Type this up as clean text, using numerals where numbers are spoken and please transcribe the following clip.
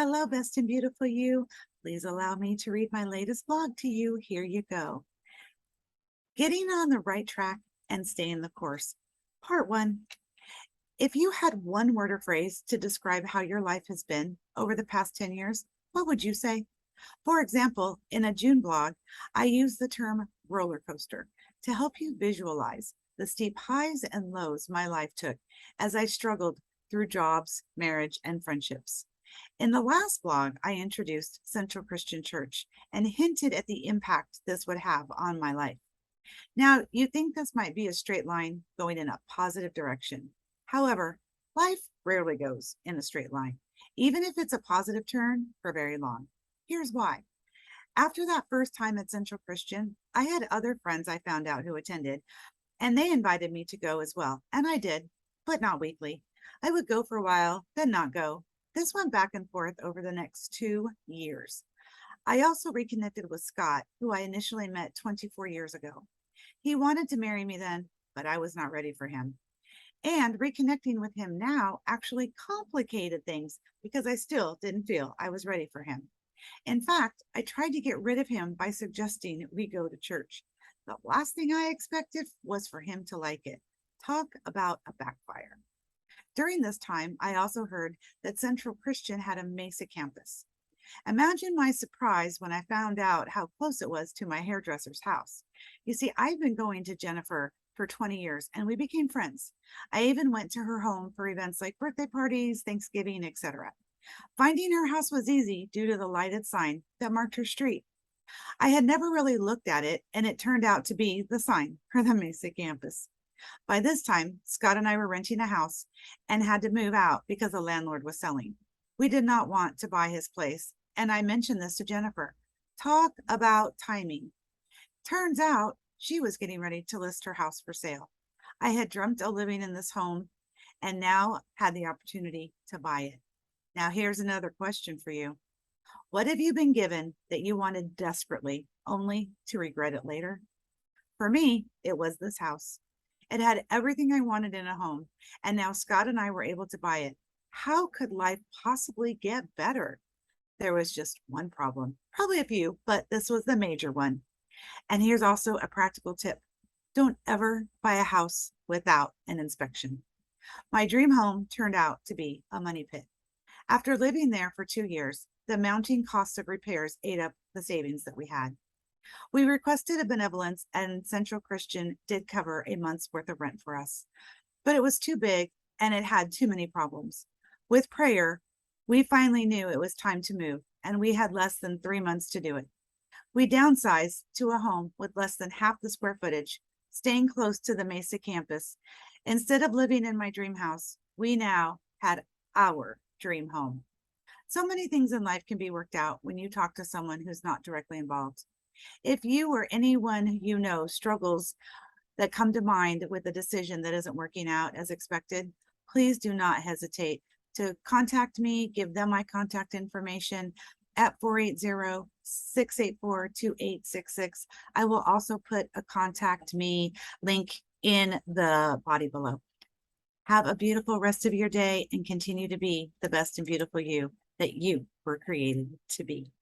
Hello, best and beautiful you. Please allow me to read my latest blog to you. Here you go. Getting on the right track and staying the course. Part one. If you had one word or phrase to describe how your life has been over the past 10 years, what would you say? For example, in a June blog, I use the term roller coaster to help you visualize the steep highs and lows my life took as I struggled through jobs, marriage, and friendships. In the last blog, I introduced Central Christian Church and hinted at the impact this would have on my life. Now, you think this might be a straight line going in a positive direction. However, life rarely goes in a straight line, even if it's a positive turn for very long. Here's why. After that first time at Central Christian, I had other friends I found out who attended, and they invited me to go as well. And I did, but not weekly. I would go for a while, then not go. This went back and forth over the next 2 years. I also reconnected with Scott, who I initially met 24 years ago. He wanted to marry me then, but I was not ready for him. And reconnecting with him now actually complicated things because I still didn't feel I was ready for him. In fact, I tried to get rid of him by suggesting we go to church. The last thing I expected was for him to like it. Talk about a backfire. During this time, I also heard that Central Christian had a Mesa campus. Imagine my surprise when I found out how close it was to my hairdresser's house. You see, I've been going to Jennifer for 20 years and we became friends. I even went to her home for events like birthday parties, Thanksgiving, etc. Finding her house was easy due to the lighted sign that marked her street. I had never really looked at it, and it turned out to be the sign for the Mesa campus. By this time, Scott and I were renting a house and had to move out because the landlord was selling. We did not want to buy his place, and I mentioned this to Jennifer. Talk about timing. Turns out she was getting ready to list her house for sale. I had dreamt of living in this home and now had the opportunity to buy it. Now, here's another question for you. What have you been given that you wanted desperately, only to regret it later? For me, it was this house. It had everything I wanted in a home, and now Scott and I were able to buy it. How could life possibly get better? There was just one problem, probably a few, but this was the major one. And here's also a practical tip. Don't ever buy a house without an inspection. My dream home turned out to be a money pit. After living there for 2 years, the mounting cost of repairs ate up the savings that we had. We requested a benevolence, and Central Christian did cover a month's worth of rent for us, but it was too big and it had too many problems. With prayer, we finally knew it was time to move, and we had less than 3 months to do it. We downsized to a home with less than half the square footage, staying close to the Mesa campus. Instead of living in my dream house, we now had our dream home. So many things in life can be worked out when you talk to someone who's not directly involved. If you or anyone you know struggles that come to mind with a decision that isn't working out as expected, please do not hesitate to contact me, give them my contact information at 480-684-2866. I will also put a contact me link in the body below. Have a beautiful rest of your day and continue to be the best and beautiful you that you were created to be.